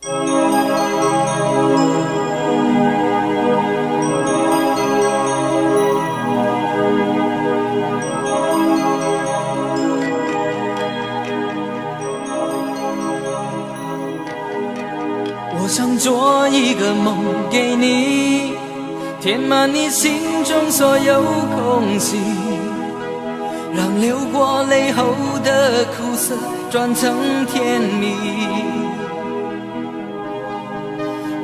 我想做一个梦给你，填满你心中所有空隙，让流过泪后的苦涩转成甜蜜。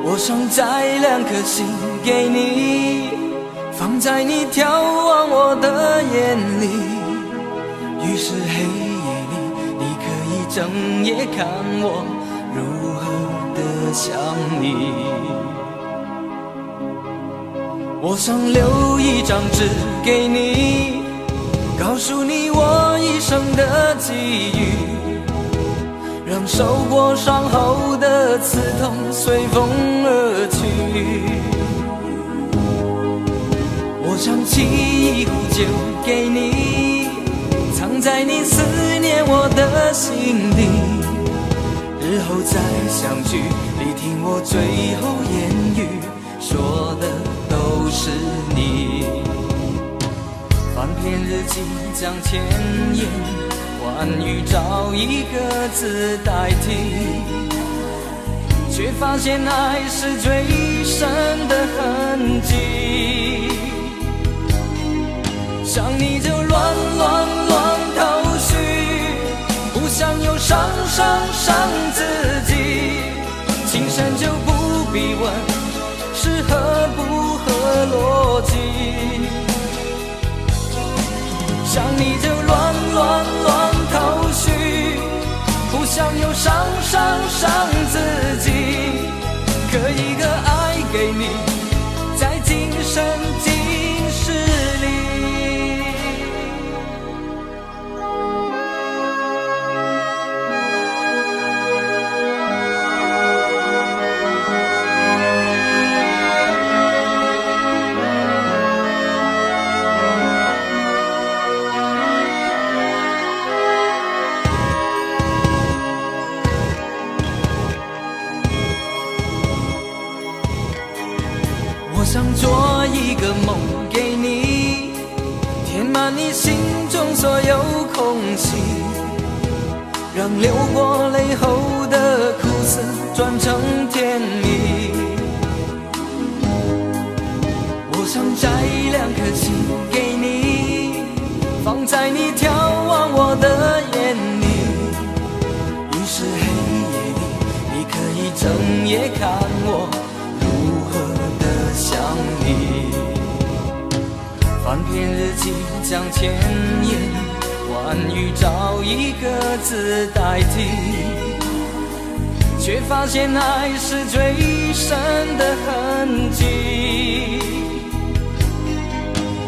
我想摘2颗心给你，放在你眺望我的眼里，于是黑夜里你可以整夜看我如何的想你。我想留一张纸给你，告诉你我一生的际遇，让受过伤后的刺痛随风而去。我想沏一壶酒给你，藏在你思念我的心底，日后再相聚，你听我最后言语，说的都是你。翻篇日记将千言万语找一个字代替，却发现爱是最深的痕迹。想你就乱头绪，不想又伤自己，情深就不必问是合不合逻辑。想你就乱头绪，不想又伤自己，可一个爱给你，在今生今世里。我想做一个梦给你，填满你心中所有空隙，让流过泪后的苦涩转成甜蜜。我想摘2颗心给你，放在你眺望我的眼里，于是黑夜里你可以整夜看我如何想你。翻篇日记将千言万语找一个字代替，却发现爱是最深的痕迹。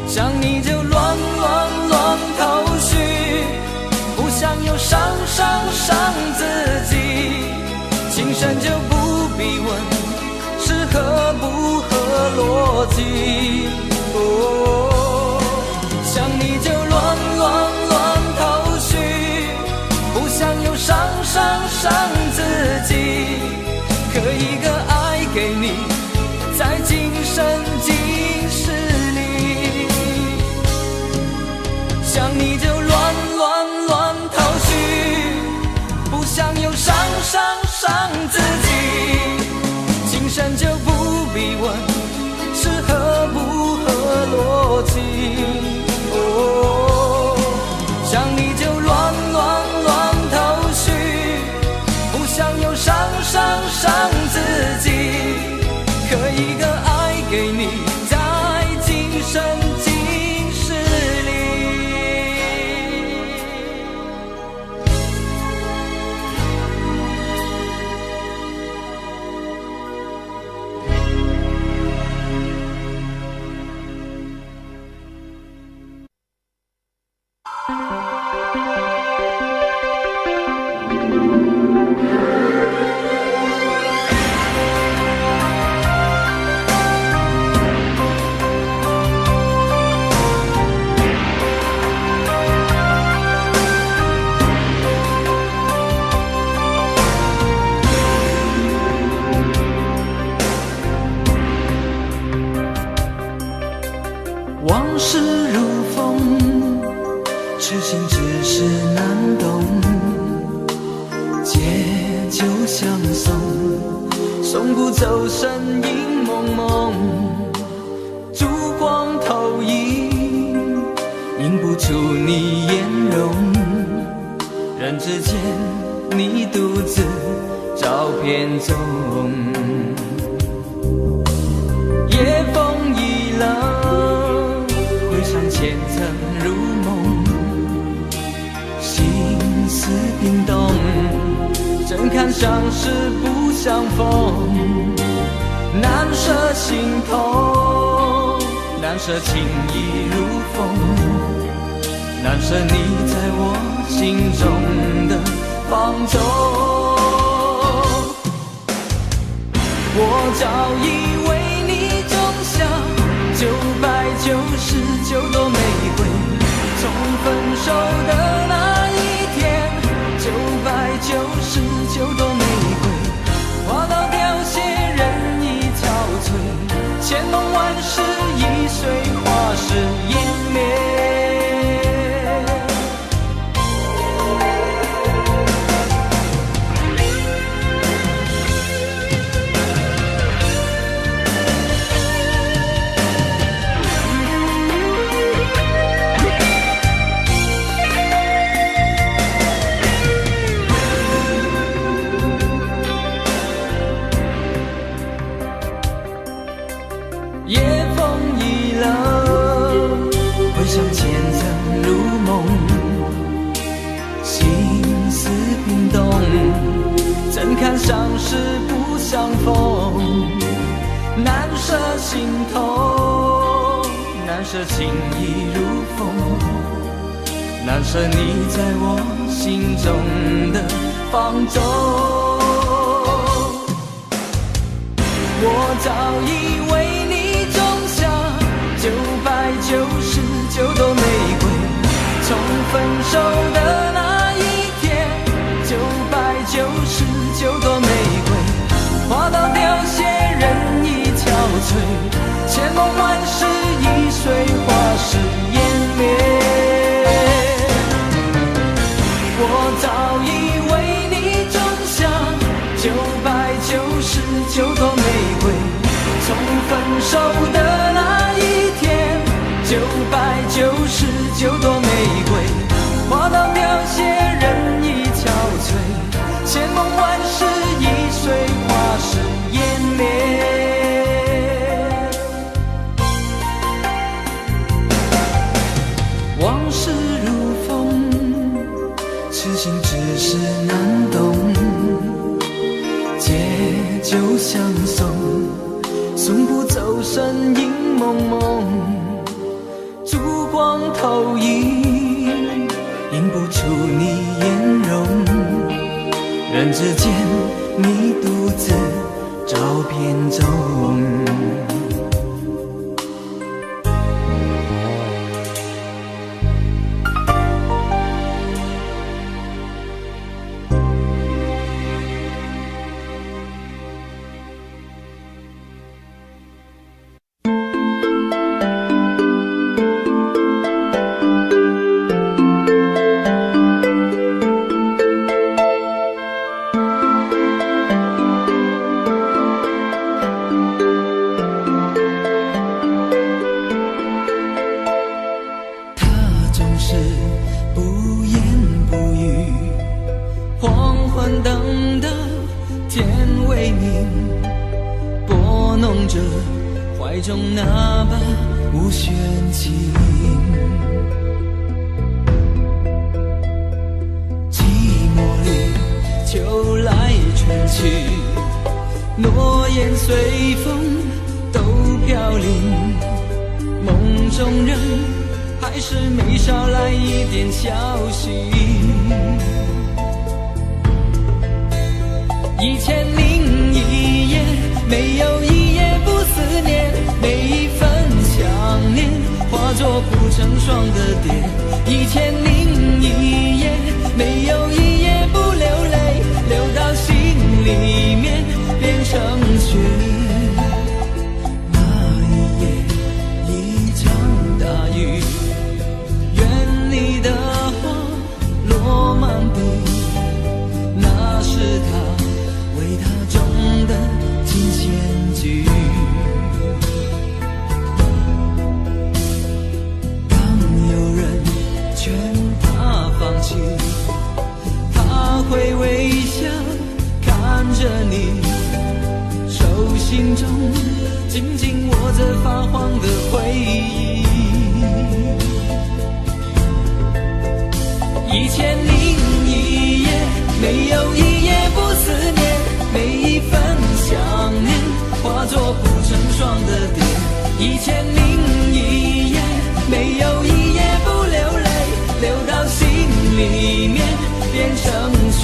想你就乱头绪，不想又伤自己，情深就不必问是合不合逻辑。想你就乱头绪，不想又伤自己，可一个爱给你，在今生今世里。想你就乱头绪，不想又伤自己，情深就不必问是合不合逻辑。想你就乱头绪，不想又伤自己，可一个爱给你，在今生今世里。就相送，送不走身影蒙蒙，烛光投影，映不出你颜容。人之间，你独自照片中。夜风已冷，回想前曾如梦，心思冰冻，怎堪相识不相逢，难舍心头，难舍情意如风，难舍你在我心中的放纵。我早以为你种下999朵玫瑰，从分手的那一天，999朵玫瑰花到凋谢，人已憔悴，千梦万世已随花事湮灭。夜风已冷，回想前曾如梦，心思冰冻，怎堪相识不相逢，难舍心头，难舍情意如风，难舍你在我心中的放纵。我早以为你种下999朵玫瑰，从分手的那一天，999朵玫瑰花到凋谢，人已憔悴，千梦万世已随花事湮灭。我早以为你种下999朵玫瑰，从分手的那一天，999朵玫瑰花到凋谢，人已憔悴，千梦万世已随花事湮灭。往事如风，痴心只是难懂，借酒相送，送不走身影蒙蒙，烛光投影，映不出你颜容。人之间，你独自照片中。怀中那把无弦琴，寂寞里秋来春去，诺言随风都飘零，梦中人还是没捎来一点消息。1001夜，没有一夜不思念，每一份想念化作不成双的蝶。1001夜，没有一夜不流泪，流到心里面变成雪。那一夜，一场大雨，愿你的花落满地，那是他伴着你，手心中紧紧握着发黄的回忆。1001夜，没有一夜不思念，每一份想念化作不成双的蝶。1001夜，没有一夜不流泪，流到心里面变成雪。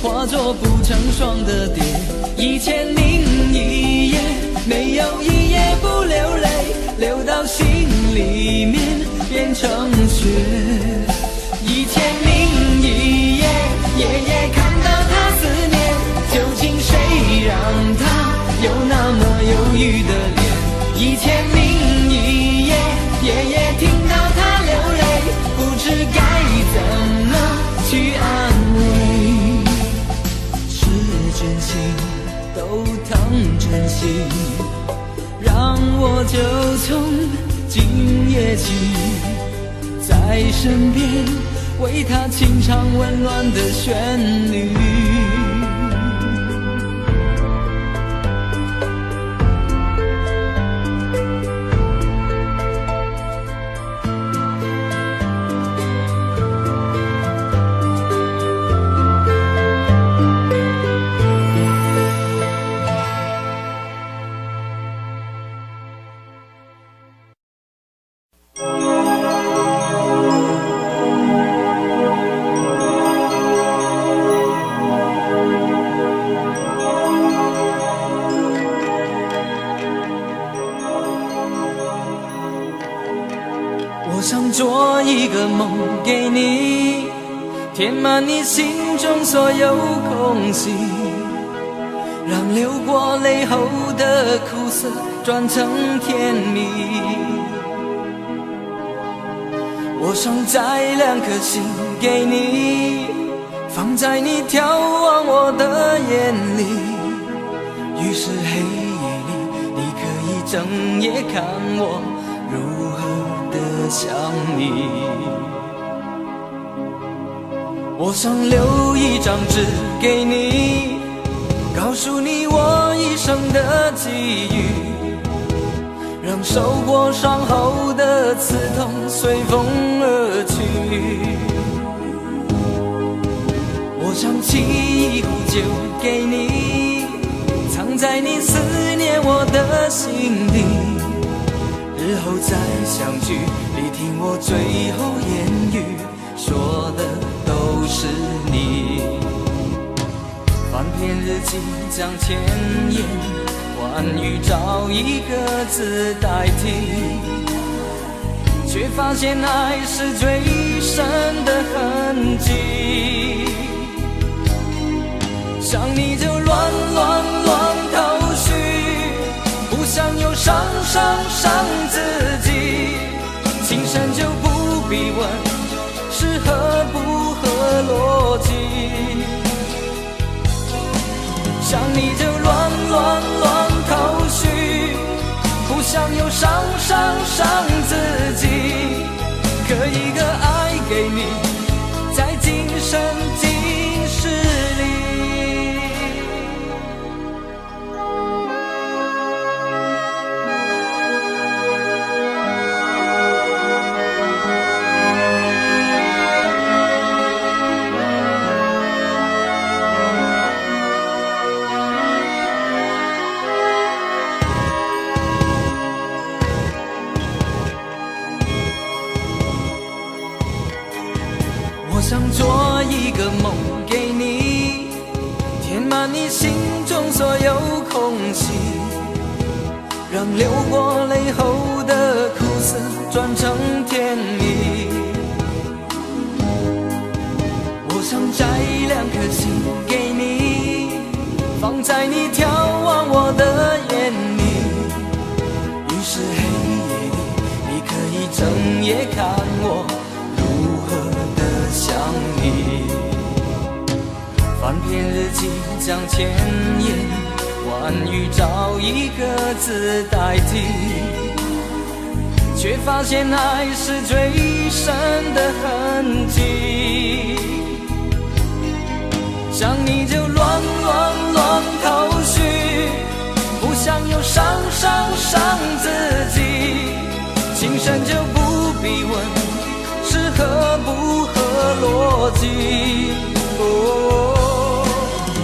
化作不成双的蝶，1001夜，没有一夜不流泪，流到心里面变成雪。1001夜，夜夜看到他思念，究竟谁让他有那么忧郁的脸？1001夜，夜夜听到他流泪，不知该怎么去安慰。真心都当真心，让我就从今夜起，在身边为他轻唱温暖的旋律。我想做一个梦给你，填满你心中所有空隙，让流过泪后的苦涩转成甜蜜。我想摘2颗心给你，放在你眺望我的眼里，于是黑夜里你可以整夜看我如何的想你。我想留一张纸给你，告诉你我一生的际遇，让受过伤后的刺痛随风而去。我想沏一壶酒给你，藏在你思念我的心底，日后再相聚，你听我最后言语，说的都是你。翻篇日记将千言万语找一个字代替，却发现爱是最深的痕迹。想你就乱头绪，不想又伤自己，情深就不必问是合不合逻辑。想你就乱头绪，不想又伤自己，可一个爱给你，在今生今世里。我想做一个梦给你，填满你心中所有空隙，让流过泪后的苦涩转成甜蜜。我想摘2颗心给你，放在你眺望我的眼里。于是黑夜里，你可以整夜看我如何的想你。翻篇日记将千言万语找一个字代替，却发现爱是最深的痕迹。想你就乱头绪，不想又伤自己。情深就不必问是合不合逻辑。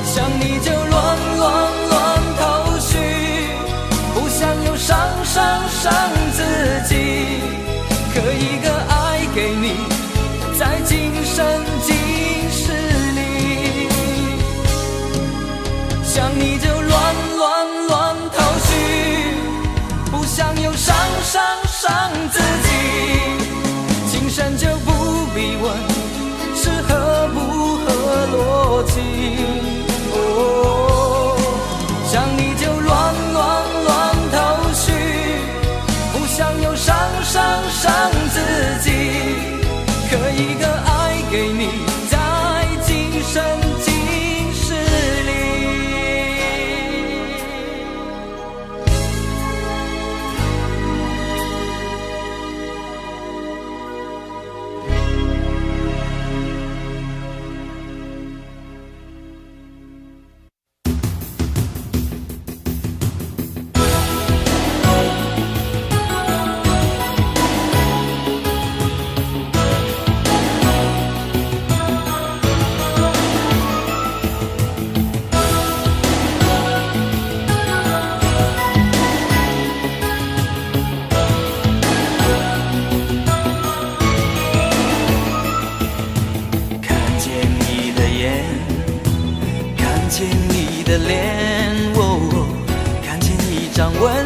想你就乱头绪，不想又伤自己。刻一个爱给你，在今生今世里。想你就乱头绪，不想又伤自己。情深就不必问是合不合逻辑。想你就乱头绪，不想又伤自己。刻一个爱给你，在今生今世里。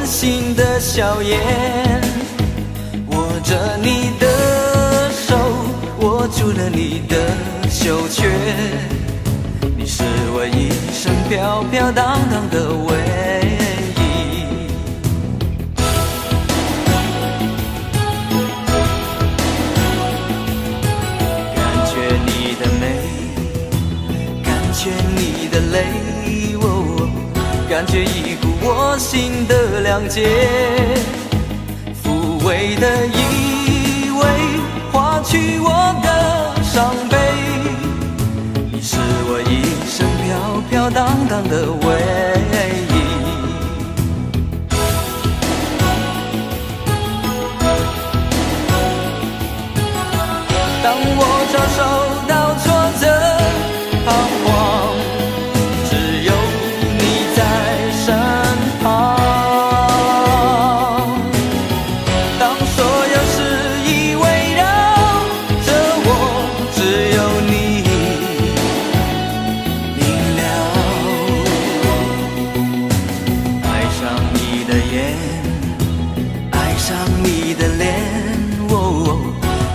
新的笑颜，握着你的手，握住了你的袖缺。你是我一生飘飘荡荡的唯一。感觉你的美，感觉你的泪，感觉一股我心的谅解，抚慰的依偎，化去我的伤悲。你是我一生飘飘荡荡的唯一。当我遭受到挫折彷徨，只有你在身旁。当所有事已围绕着我，只有你明了。爱上你的眼，爱上你的脸，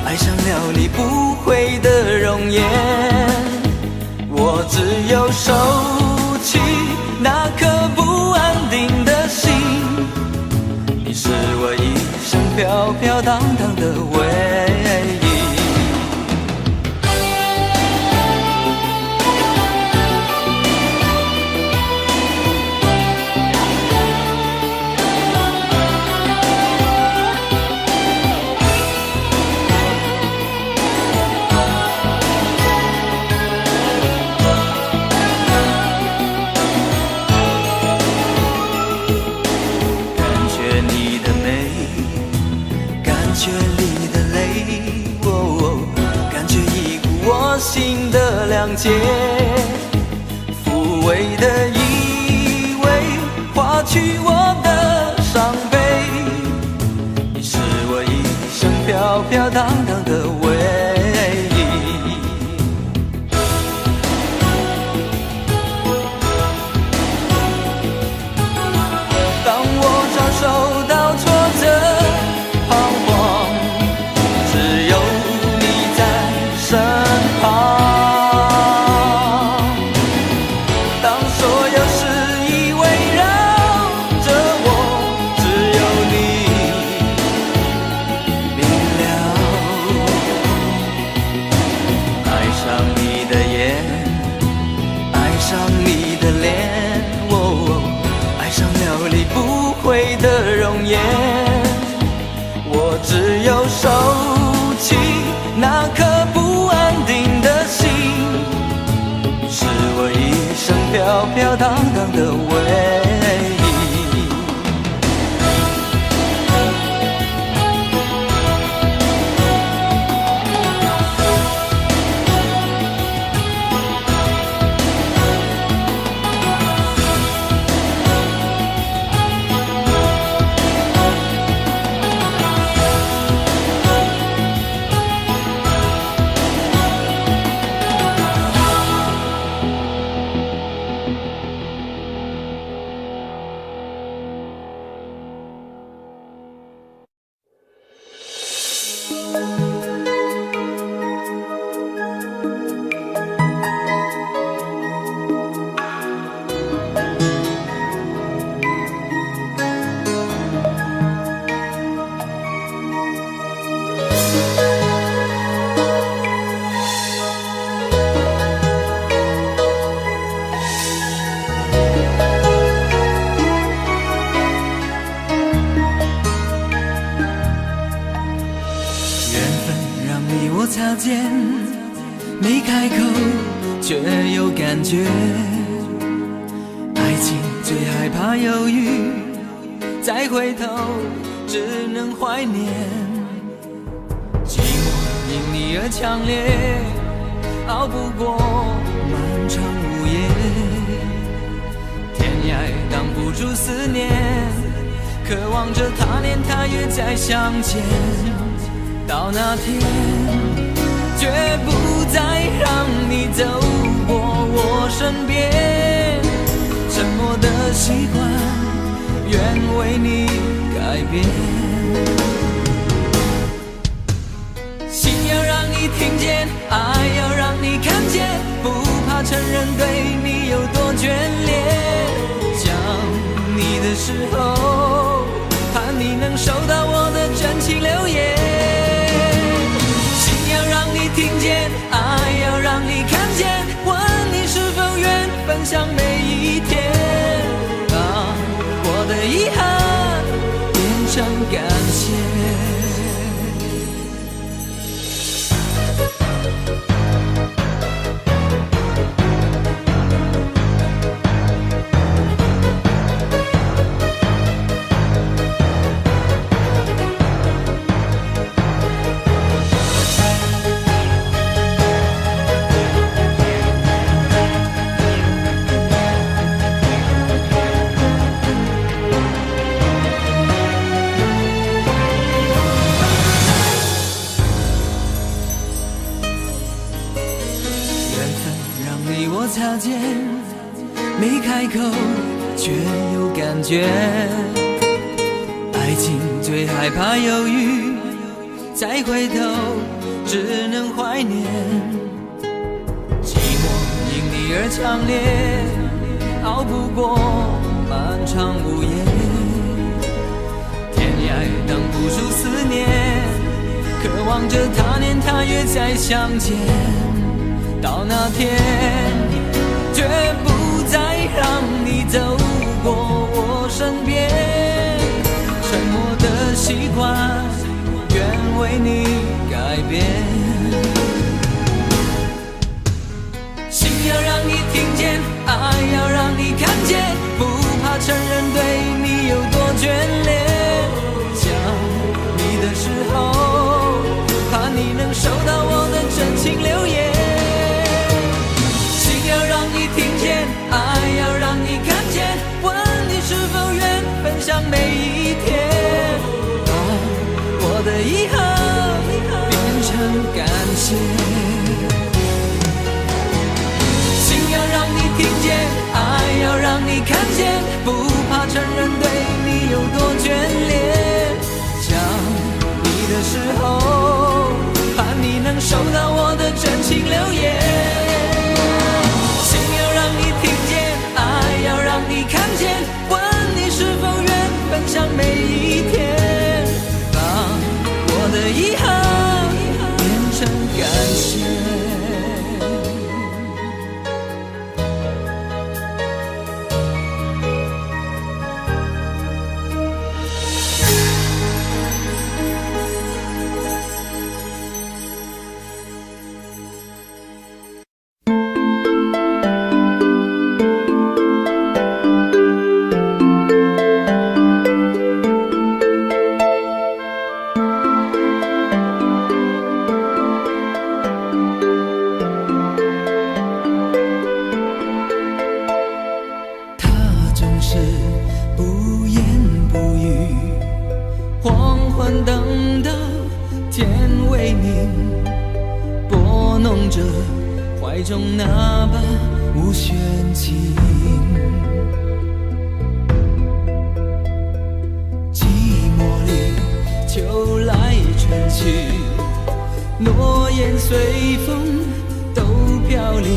爱上了你不悔的容颜。我只有收起那颗不安定的心，你是我一生飘飘荡荡的唯一。心的谅解，抚慰的依偎，化去我的伤悲。你是我一生飘飘荡荡的唯一。飘荡荡的回忆。擦肩，没开口却有感觉。爱情最害怕犹豫，再回头只能怀念。寂寞因你而强烈，熬不过漫长午夜。天涯挡不住思念，渴望着他年他月再相见。到那天绝不再让你走过我身边，沉默的习惯愿为你改变。心要让你听见，爱要让你看见，不怕承认对你有多眷恋。想你的时候，盼你能收到我的真情留言。听见，爱要让你看见，问你是否愿分享每一天，把我的遗憾变成感谢。擦肩，没开口却有感觉。爱情最害怕犹豫，再回头只能怀念。寂寞因你而强烈，熬不过漫长午夜。天涯挡不住思念，渴望着他年他月再相见。到那天绝不再让你走过我身边，沉默的习惯愿为你改变。心要让你听见，爱要让你看见，不怕承认对你有多眷恋。想你的时候，怕你能收到我的真情留言。听见，爱要让你看见，问你是否愿分享每一天，把我的遗憾变成感谢。心要让你听见，爱要让你看见，不怕承认对你有多眷恋。想你的时候，盼你能收到我的真情留言。你看见，问你是否愿分享每一天，把我的遗憾变成感谢。是不言不语。黄昏等到天微明，拨弄着怀中那把无弦琴。寂寞里秋来春去，诺言随风都飘零，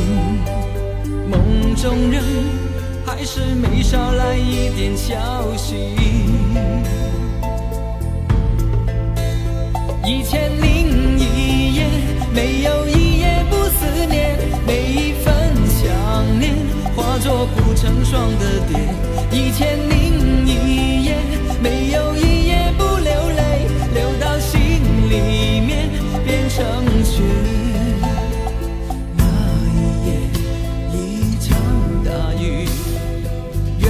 梦中人还是没捎来一点消息。1001夜，没有一夜不思念，每一份想念化作不成双的蝶。1001夜，没有一夜不流泪，流到心里面变成雪。那一夜一场大雨，愿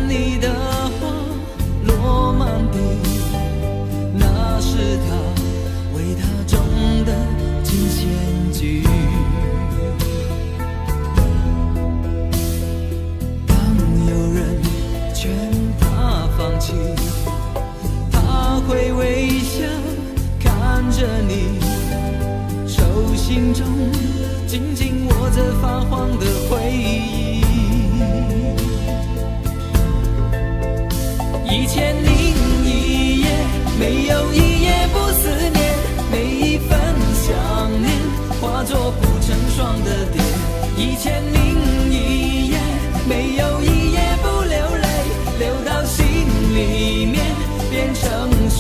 你的花落满地，那是他为他种的金钱菊。当有人劝他放弃，他会微笑看着你，手心中紧紧握着发黄的回忆。1001夜，没有一夜不思念，每一份想念化作不成双的蝶。1001夜，没有一夜不流泪，流到心里面变成雪。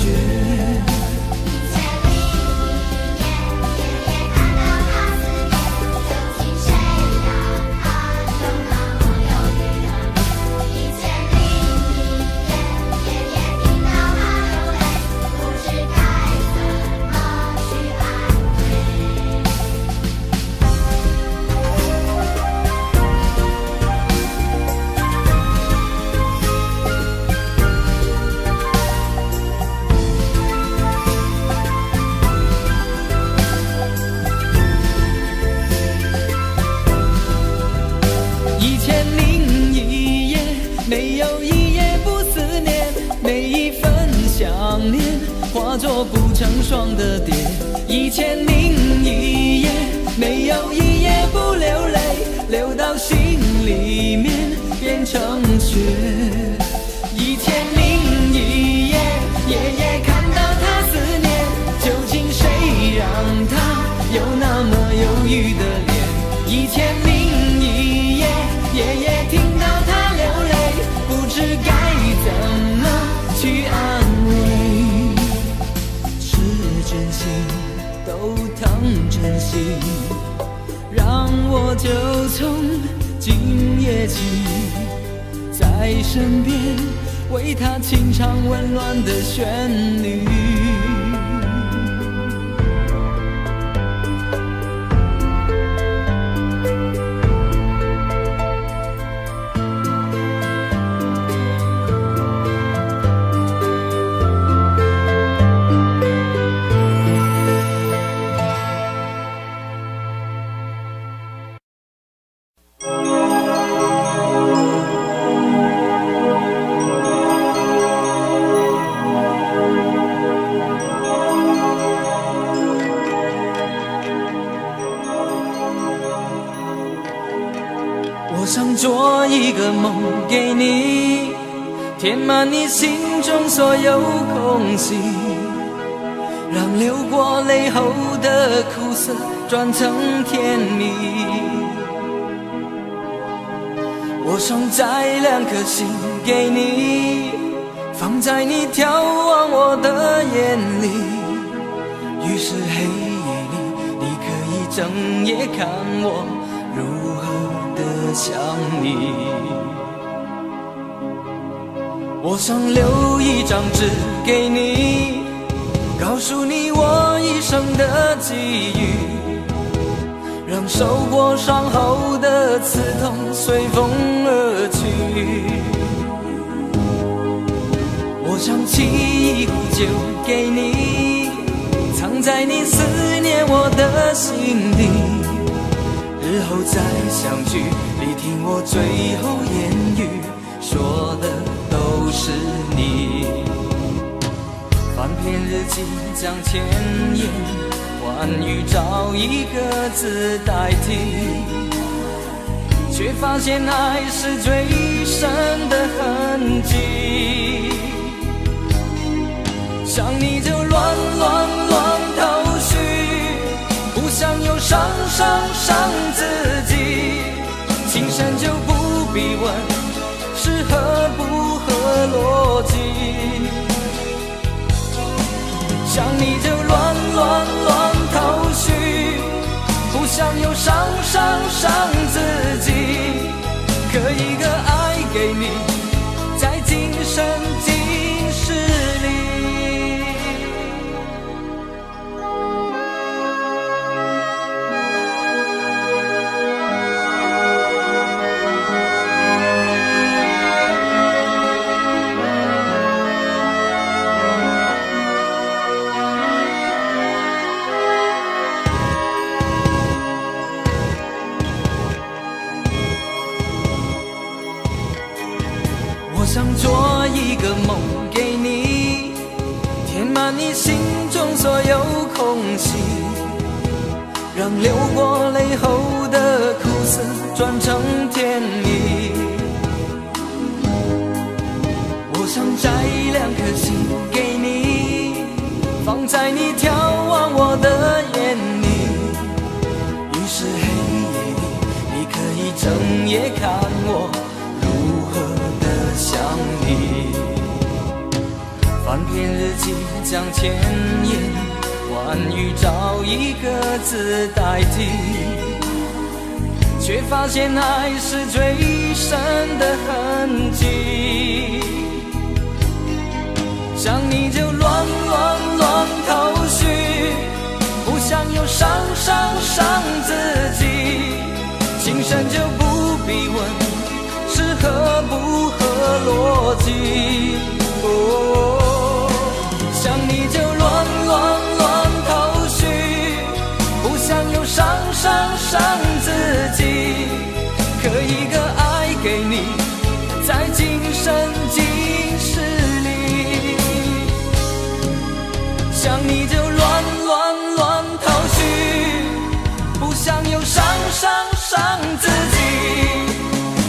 1001夜，没有一夜不思念，每一份想念化作不成双的蝶。1001夜，没有一夜不流泪，流到心里面变成雪。1001夜，夜夜看到他思念，究竟谁让他有那么忧郁的脸？1001夜，夜夜听到他流泪，不知该怎么去安慰。是真心都当真心，让我就从今夜起在身边，为他轻唱温暖的旋律。我想做一个梦给你，填满你心中所有空隙，让流过泪后的苦涩转成甜蜜。我想摘2颗心给你，放在你眺望我的眼里，于是黑夜里你可以整夜看我如何的想你。我想留一张纸给你，告诉你我一生的际遇，让受过伤后的刺痛随风而去。我想沏一壶酒给你，藏在你思念我的心底，日后再相聚，你听我最后言语说的己将千言万语找一个字代替，却发现爱是最深的痕迹。想你就乱头绪，不想又伤自己。情深就不必问是合不合逻辑，想你就乱头绪，不想又伤自己。可一个爱给你，在今生今世里。我想做一个梦给你，填满你心中所有空隙，让流过泪后的苦涩转成甜蜜。我想摘2颗心给你，放在你眺望我的眼里，于是黑夜里你可以整夜看我如何想你。翻篇日记，将千言万语找一个字代替，却发现爱是最深的痕迹。想你就乱头绪，不想又伤自己。情深就不必问是合不合逻辑。想你就乱头绪，不想又伤自己。可一个爱给你，在今生今世里。想你就乱头绪，不想又伤自己。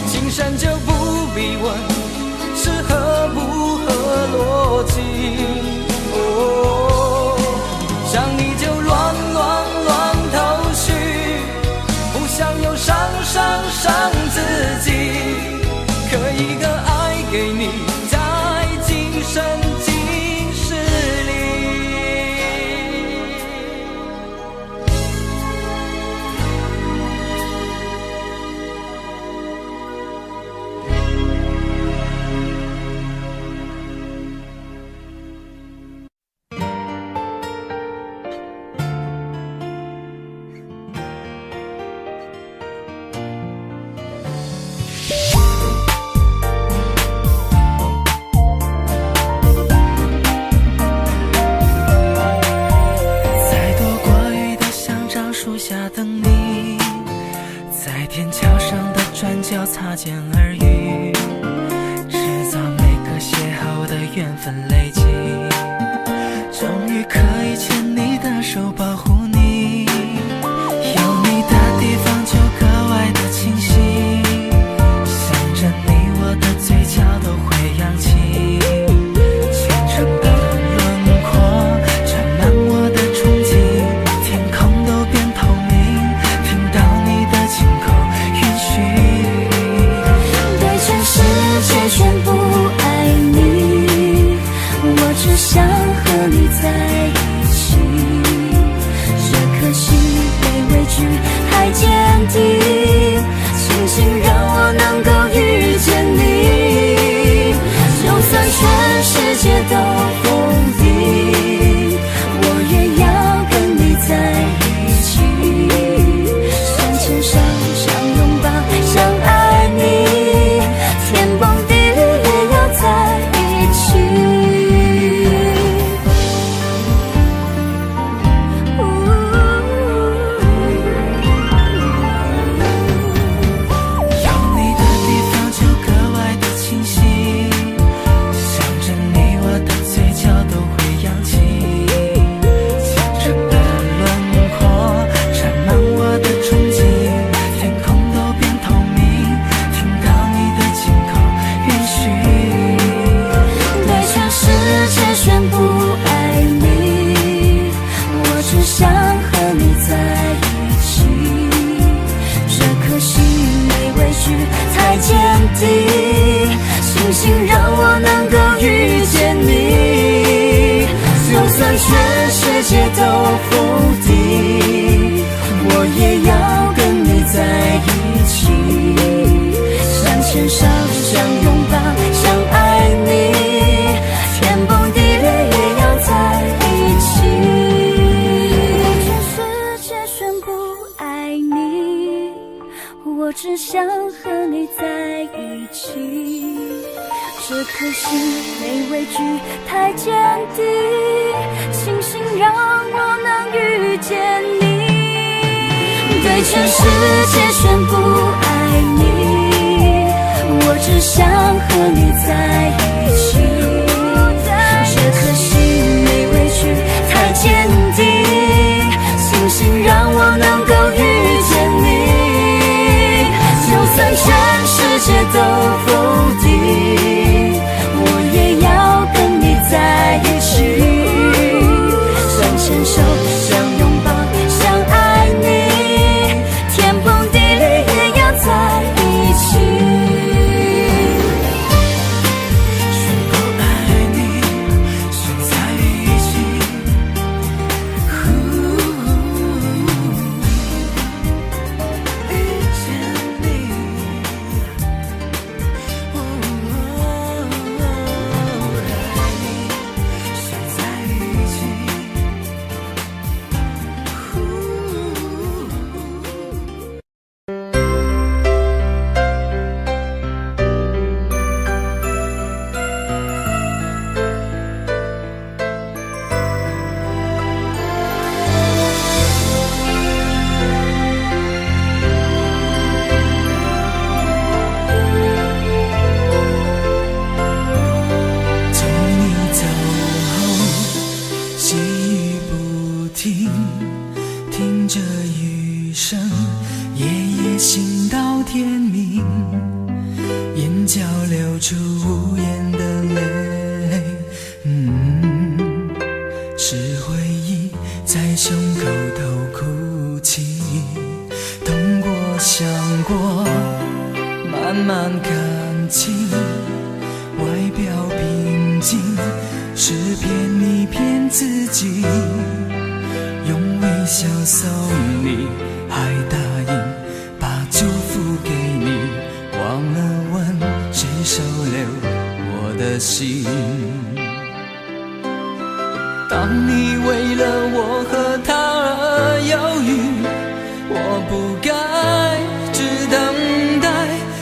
情深就不必问是合不合逻辑。想你就乱头绪，不想又伤自己。可一个爱给你，在今生今世里。擦肩而遇，制造每个邂逅的缘分累积，终于可以牵你的手保护你，有你的地方就格外的清晰，想着你我的嘴角都会扬起，虔诚的轮廓沾满我的憧憬，天空都变透明，听到你的轻口允许全部爱你，我只想和你在一起。这颗心被畏惧太坚定，庆幸让我能够遇见你。就算全世界都否定，我也要跟你在一起。想牵手，想拥抱，想爱你，天崩地裂也要在一起。这颗心没畏惧，太坚定，庆幸让我能遇见你。对全世界宣布爱你，我只想和你在一起。这颗心没畏惧，太坚定，庆幸让我能够遇见你。就算全世界都否定，我也要跟你在一起。想牵手，想拥抱，想爱你，天崩地裂也要在一起。听着雨声，夜夜醒到天明，眼角流出无言的泪，是回忆在胸口头哭泣，痛过想过，慢慢看清，外表平静，是骗你骗自己，用微笑送你，还答应把祝福给你，忘了问谁收留我的心。当你为了我和他而犹豫，我不该只等待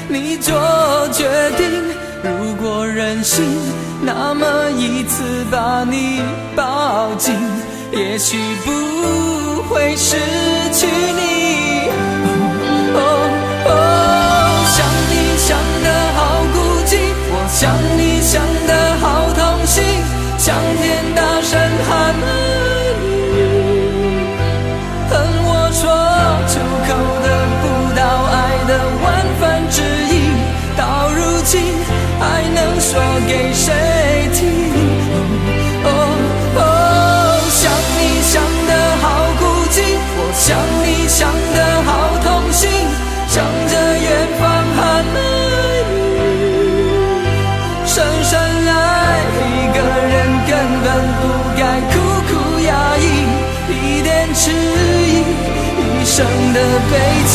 你做决定。如果任性，那么一次把你抱紧，也许不会失去你。想你想得好孤寂，我想你想得好痛心，向天大声喊爱你，恨我说出口得不到爱的万分之一，到如今还能说给谁听？想你想得好孤寂，我想你想得好痛心，向着远方喊爱你，深深爱一个人根本不该苦苦压抑，一点迟疑，一生的悲戚。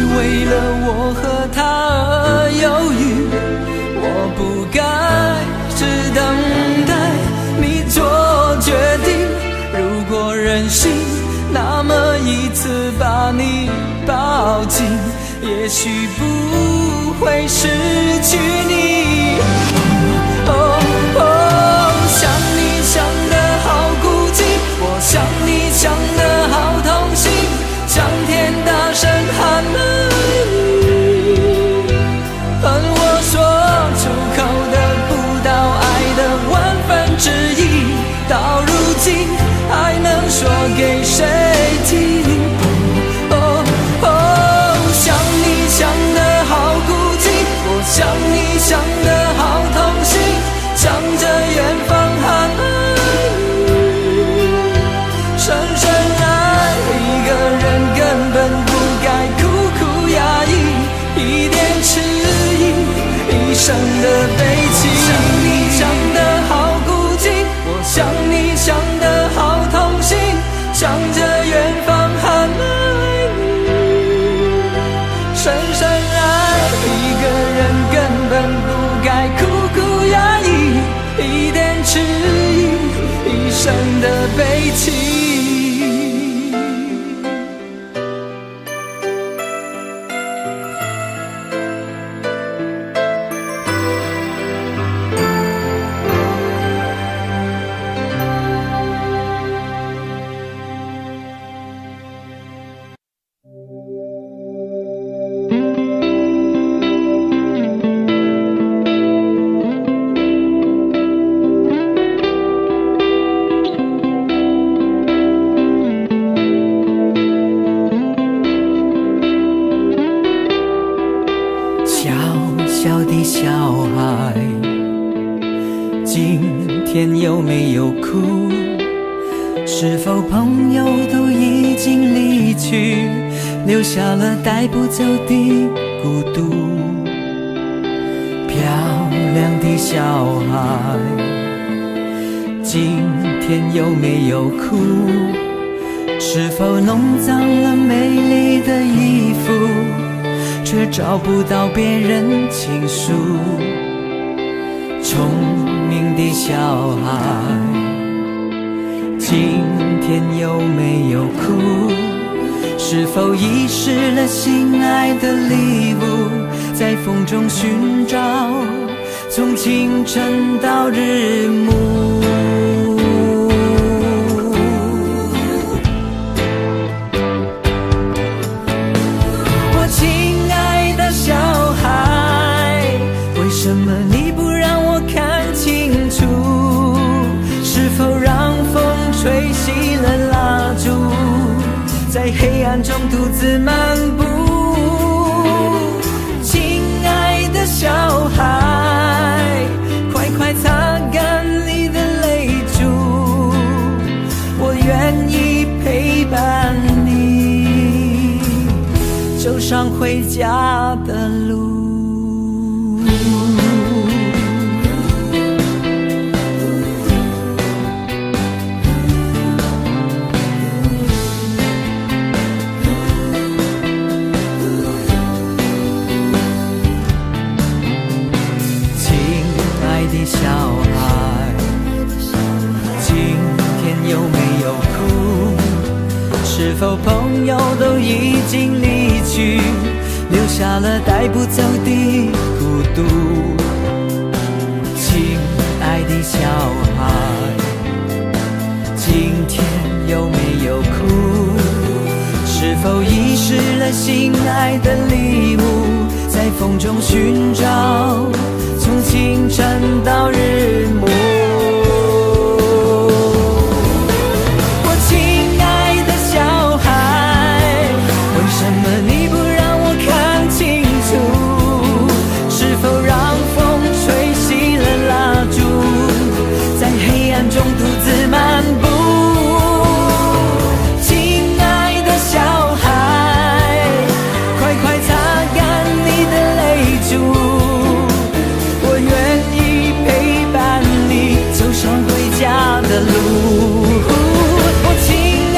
为了我和他而犹豫，我不该只等待你做决定。如果任性，那么一次把你抱紧，也许不会失去你。想你想得好孤寂，我想你想得好痛心，向天大声喊爱你，恨我说出口得不到爱的万分之一，到如今还能说给谁听？想你想得好孤寂，我想你想得好痛心，向着远方喊爱你，深深爱一个人根本不该苦苦压抑，一点迟疑，一生的悲戚。想你想得好孤寂，我想你想得好痛心，向着远方喊爱你。深深爱一个人根本不该苦苦压抑，一点迟疑，一生的悲戚。小的小孩，今天有没有哭？是否朋友都已经离去，留下了带不走的孤独？漂亮的小孩，今天有没有哭？是否弄脏了美丽的衣服，却找不到别人倾诉？聪明的小孩，今天有没有哭？是否遗失了心爱的礼物，在风中寻找，从清晨到日暮。为什么你不让我看清楚？是否让风吹熄了蜡烛，在黑暗中独自漫步？亲爱的小孩，快快擦干你的泪珠，我愿意陪伴你走上回家的路。小孩，今天有没有哭？是否朋友都已经离去，留下了带不走的孤独？亲爱的小孩，今天有没有哭？是否遗失了心爱的礼物，在风中寻找，从清晨到日暮。我亲爱的小孩，为什么你不让我看清楚？是否让风吹熄了蜡烛，在黑暗中独自漫步？亲爱的小孩，快快擦干你的泪珠，的路。我亲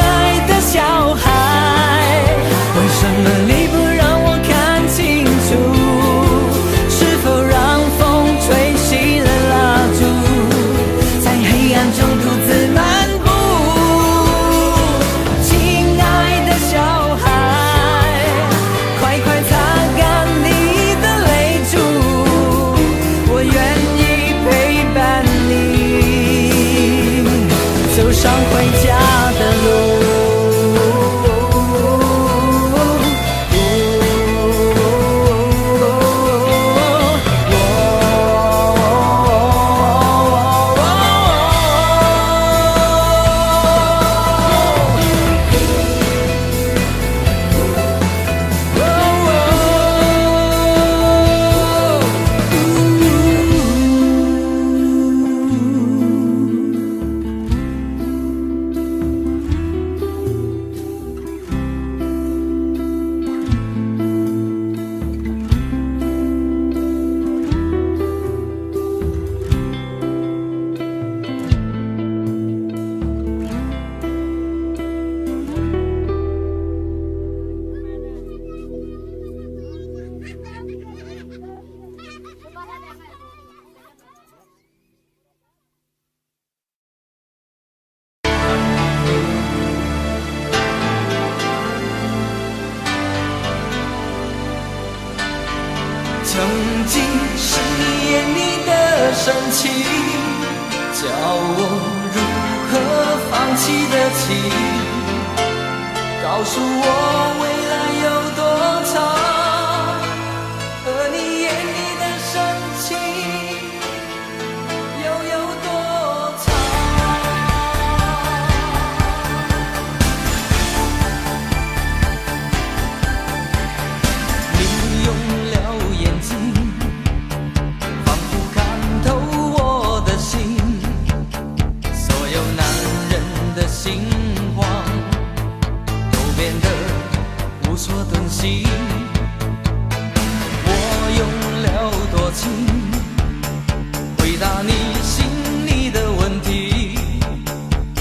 爱的小孩，为什么你不让我看清楚？是否让风吹熄了蜡烛，在黑暗中独自漫步？亲爱的小孩，快快擦干你的泪珠，我愿意陪伴你走上回家的路。情，叫我如何放弃得起？告诉我未来有多长，而你眼里的深情又有多长？你用了眼睛，仿佛看透我的心，所有男人的心慌都变得无所遁形。我用了多情，回答你心里的问题，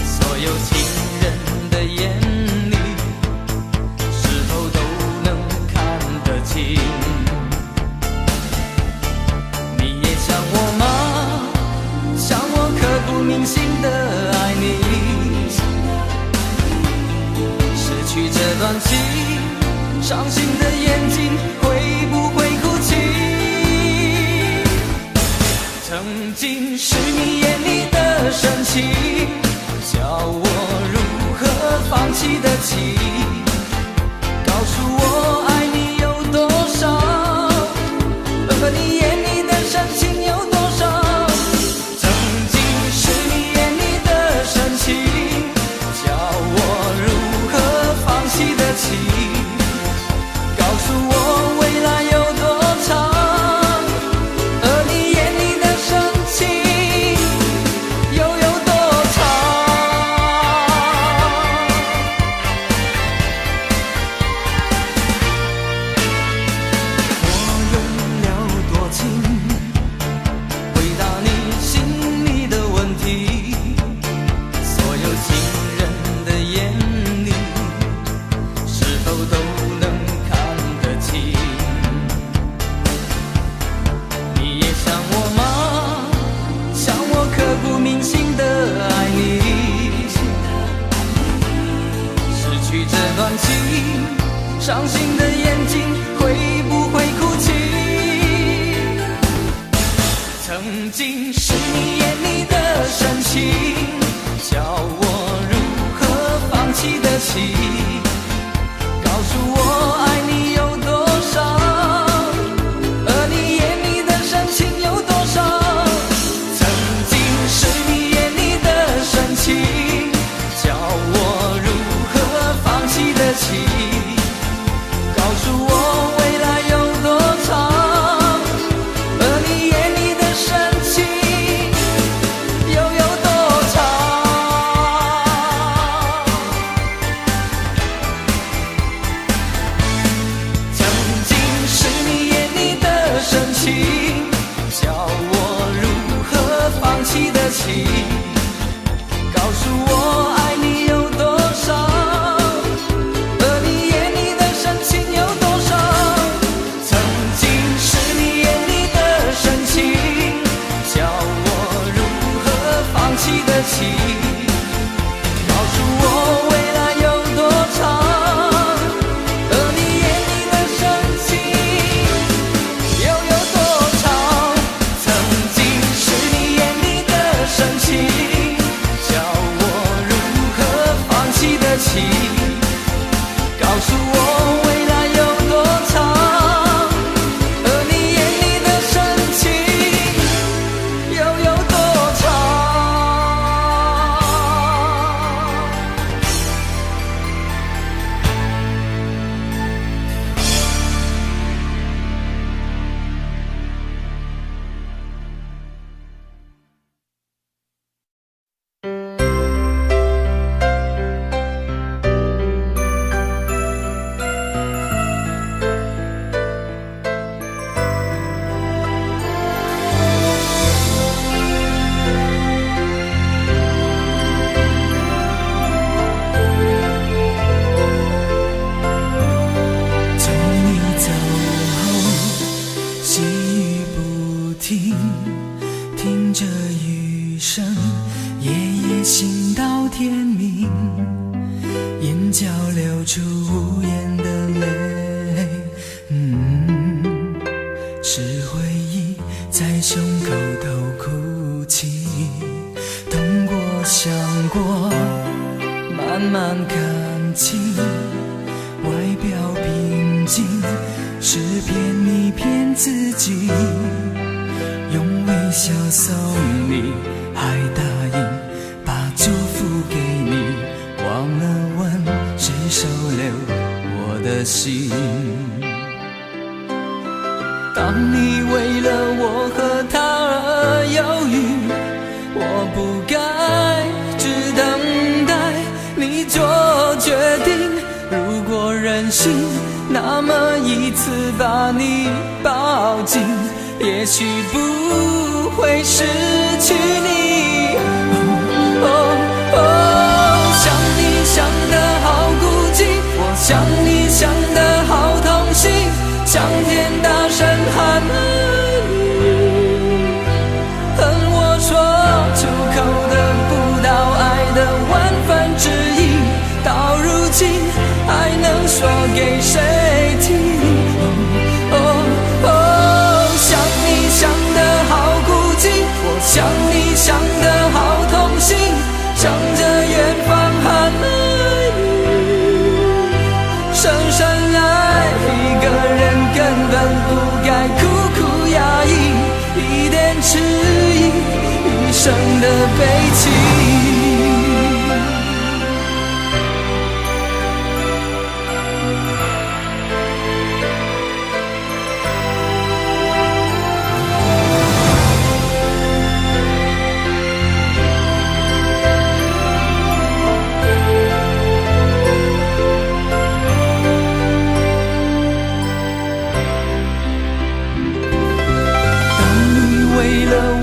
所有情人的眼里是否都能看得清？你也像我吗？像我刻骨铭心的爱你，失去这段情，伤心的眼睛会不会哭泣？曾经是你眼里的深情，叫我如何放弃得起？告诉我爱你有多少，而你眼里的深情有多少？曾经是你眼里的深情，叫我如何放弃得起？告诉我未来有多长，而你眼里的深情又有多长？我用了多情，回答你心里的问题，所有情人的眼里是否都能看得清？你也像我吗？像我刻骨铭心的爱你，失去这段情，伤心的眼睛会不会哭泣？曾经是你眼里的深情，叫我如何放弃得起？告诉我爱你有多少，而你眼里的深情有多少？曾经是你眼里的深情，叫我如何放弃得起？告诉我未来有多长，而你眼里的深情又有多长？曾经是你眼里的深情，叫我如何放弃得起？告诉我爱你有多少，而你眼里的深情有多少？曾经是你眼里的深情，叫我如何放弃得起？告诉我未来有多长，而你眼里的深情又有多长？曾经是你眼里的深情，叫我如何放弃得起？告诉我未来有多长，而你眼里的深情又有多长？从你走后，细雨不停，听着雨声，夜夜醒到天明，眼角流出无言的泪，是回忆在胸口偷哭慢慢看清，外表平静，是骗你骗自己，用微笑送你，还答应把祝福给你，忘了问谁收留我的心。当你为了我和他而犹豫，我不该只等待你做决定。如果任性，那么一次把你抱紧，也许不会失去你。想你想得好孤寂，我想你想得好痛心，向天大声喊爱你，恨我说出口得不到爱的万分之一，到如今还能说给谁听？想你想得好孤寂，我想你想得好痛心，向着远方喊爱你，深深爱一个人根本不该苦苦压抑，一点迟疑，一生的悲戚。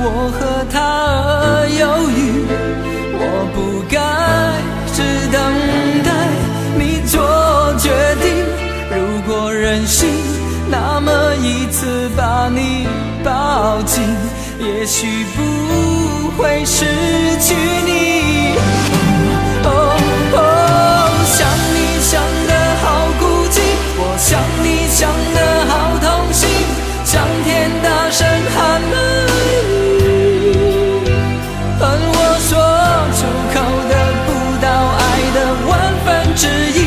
我和他而犹豫，我不该只等待你做决定。如果任性，那么一次把你抱紧，也许不会失去你。想你想得好孤寂，我想你想得好痛心，向天大声喊爱你，恨我说出口得不到爱的万分之一，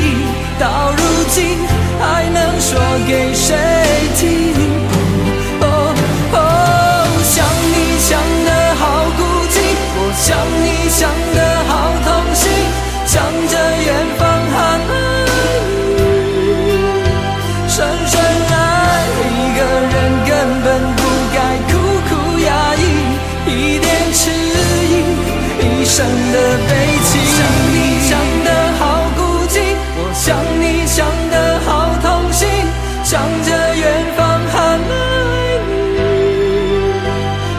到如今还能说给谁听？想你想得好孤寂，我想你想得好痛心，向着远方喊爱你，深深爱一个人根本不该苦苦压抑，一点迟疑，一生的悲戚。想你想得好孤寂，我想你想得好痛心，向着远方喊爱你，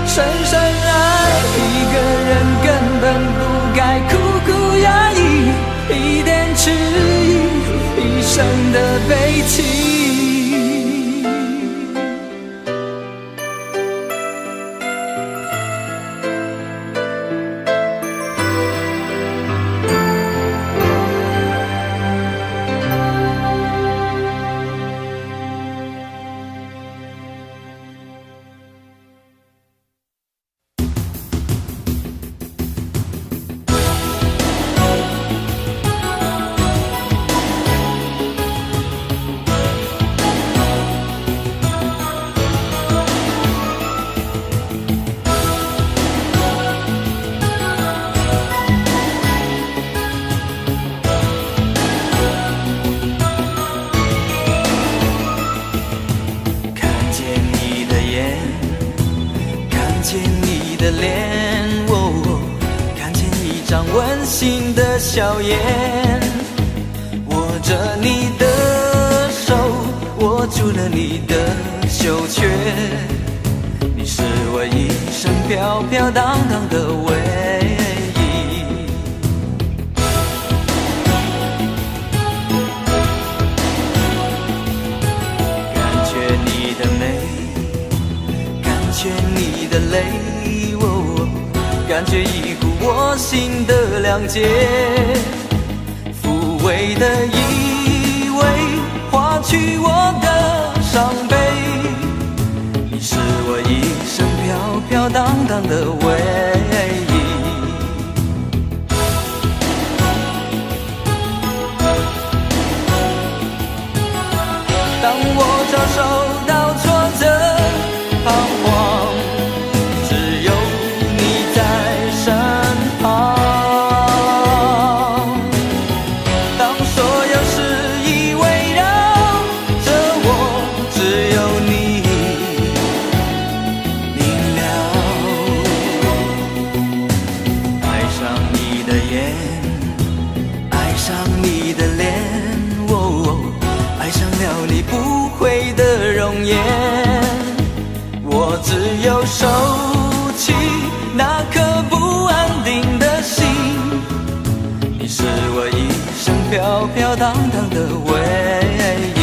深深爱一个人根本不该苦苦压抑，一点迟疑，一生的悲戚。笑颜，握着你的手，握住了你的袖圈，你是我一生飘飘荡荡的唯一。感觉你的美，感觉你的泪，感觉一股我心的谅解，抚慰的依偎，化去我的伤悲。你是我一生飘飘荡荡的唯一。上你的脸，爱上了你不悔的容颜。我只有收起那颗不安定的心，你是我一生飘飘荡荡的唯一。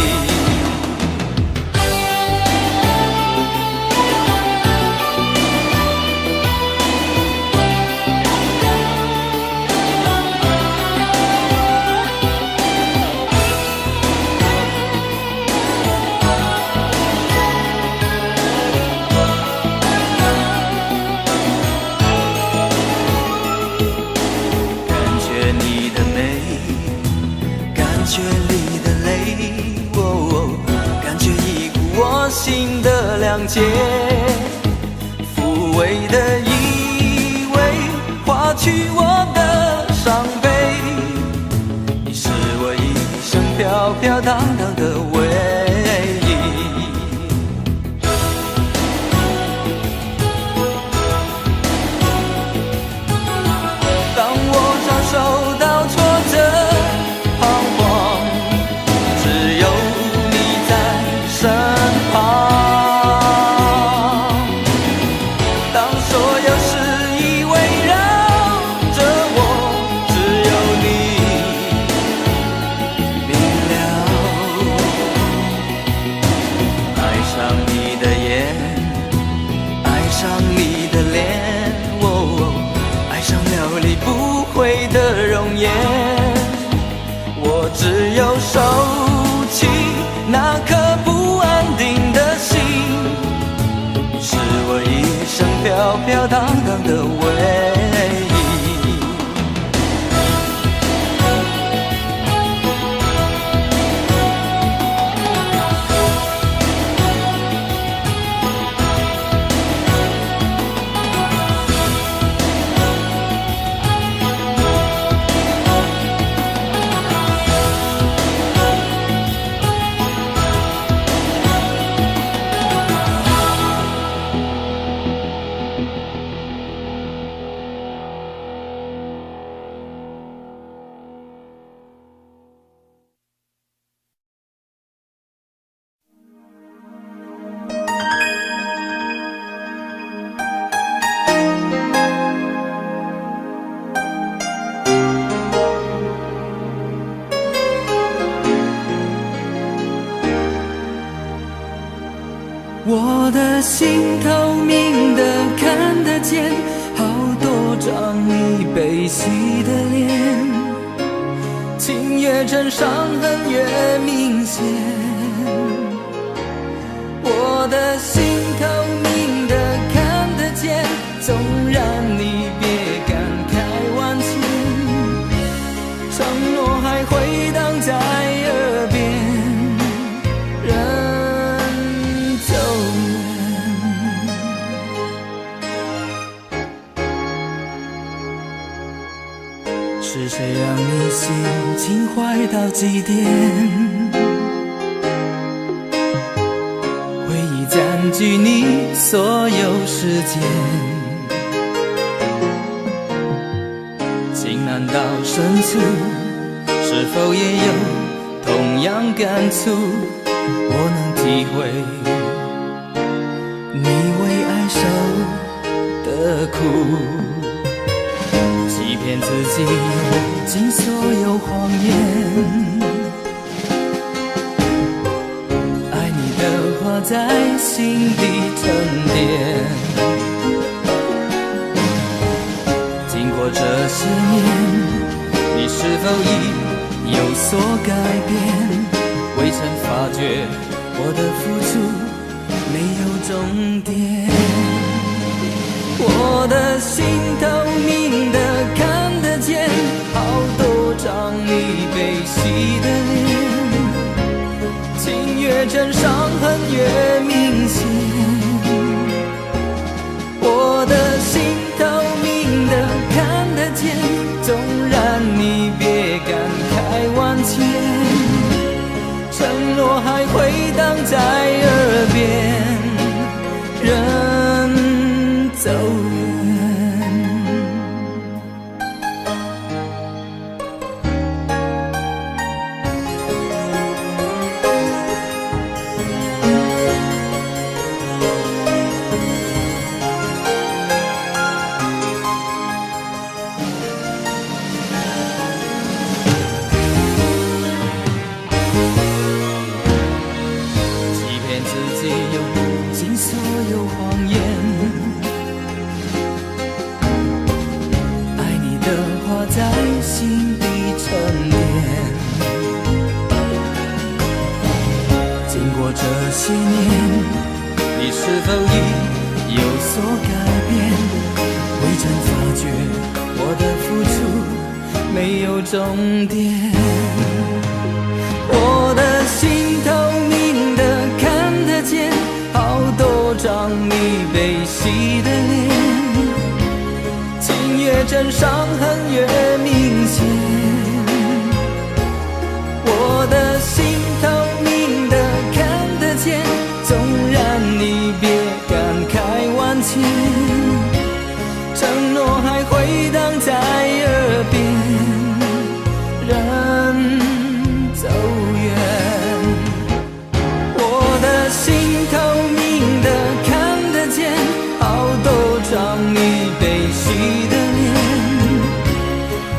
心的谅解，抚慰的依偎，化去我的伤悲。你是我一生飘飘荡荡的唯一。当我常受到挫折彷徨，只有你在身旁。我只有收起那颗不安定的心，是我一生飘飘荡荡的唯一。我的心透明的看得见，好多张你悲喜的脸，情越真伤痕越明显。我的心透明的看得见，纵然你别感慨万千，承诺还回荡在耳边。是谁让你心情坏到极点？回忆占据你所有时间，情难到深处，是否也有同样感触？我能体会你为爱受的苦。欺骗自己，用尽所有谎言。爱你的话在心底沉淀。经过这10年，你是否已有所改变？未曾发觉，我的付出没有终点。我的心透明的看得见，好多张你悲喜的脸，情越真伤痕越明显。我的心透明的看得见，纵然你别感慨万千，承诺还回荡在耳边。人走远。这些年，你是否已有所改变？未曾发觉我的付出没有终点。我的心透明的看得见，好多张你悲喜的脸，情越真伤痕越明显。我的心透明的看得见，纵然你别感慨万千，承诺还回荡在耳边，人走远。我的心透明的看得见，好多张你悲喜的脸，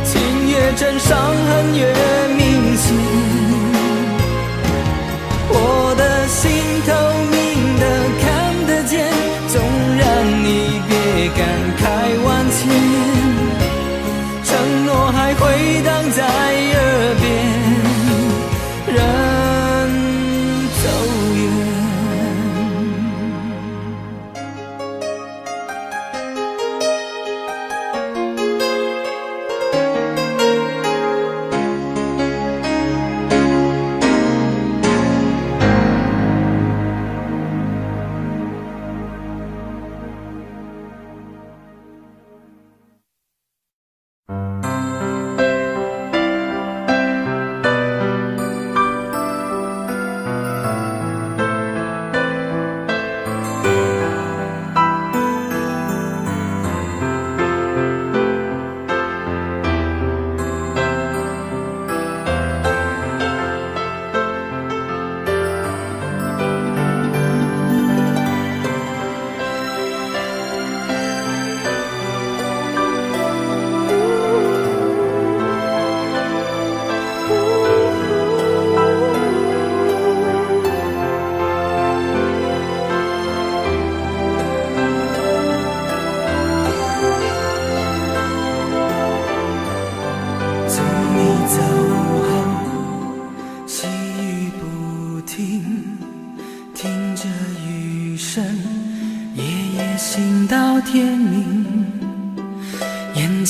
情越真伤痕越明显。我的心透明的看得见，纵然你别感慨万千，承诺还回荡在耳边，人走远。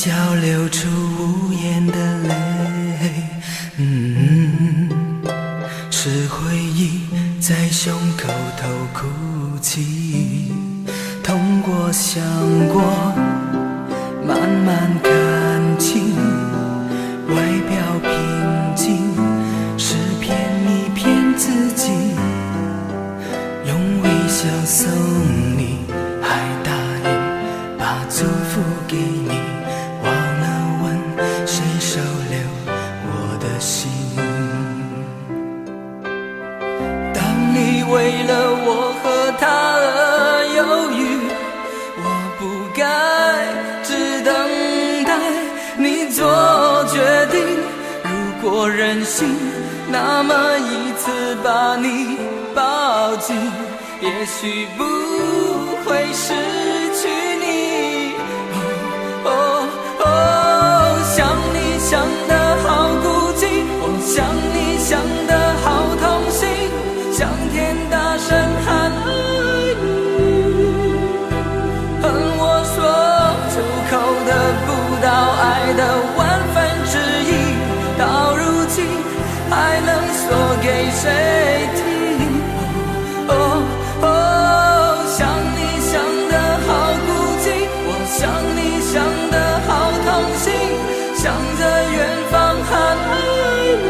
角流出无言的泪，是回忆在胸口头哭泣，痛过想过，慢慢看清，外表平静，是骗你骗自己，用微笑送你，还答应把祝福给你，忘了问谁收留我的心。当你为了我和他而犹豫，我不该只等待你做决定。如果任性，那么一次把你抱紧，也许不会失去你。想你想得好孤寂，我想你想得好痛心，向天大声喊爱你，恨我说出口得不到爱的万分之一，到如今还能说给谁听？想你想得好孤寂，我想你想得好痛心，向着远方喊爱你。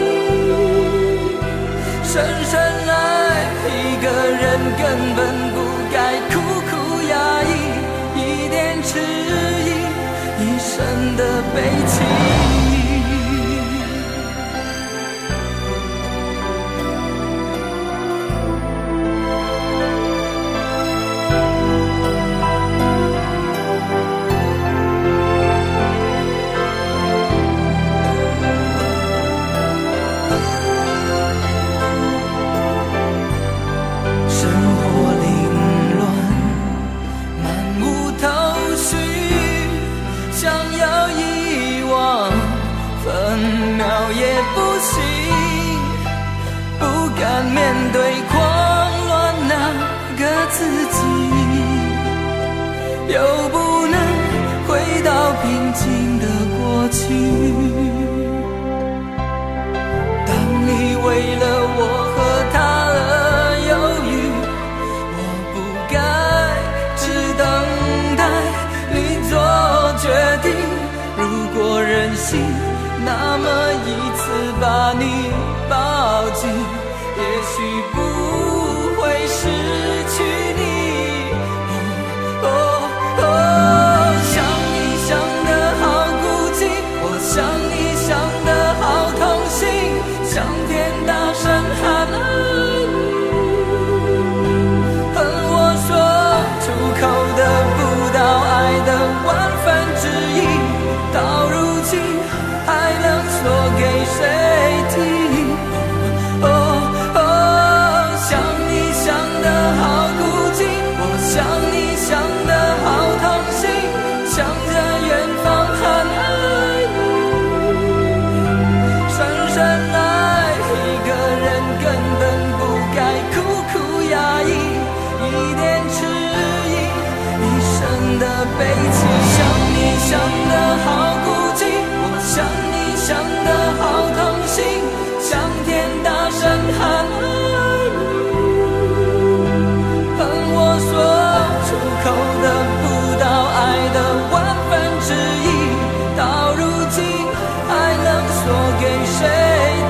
深深爱一个人根本不该苦苦压抑，一点迟疑，一生的悲戚。心，那么一次把你抱紧，也许不会失去你。想你想得好孤寂，我想你想得好痛心，向天大声喊爱你，恨我说出口得不到爱的万分之一，到如今还能说给谁听？想你想得好孤寂，我想你想得好痛心，向着远方喊爱你，深深爱一个人根本不该苦苦压抑，一点迟疑，一生的悲戚。想你想得好孤寂，我想你想得好痛心，向天大声喊爱你，恨我说出口得不到爱的万分之一，到如今还能说给谁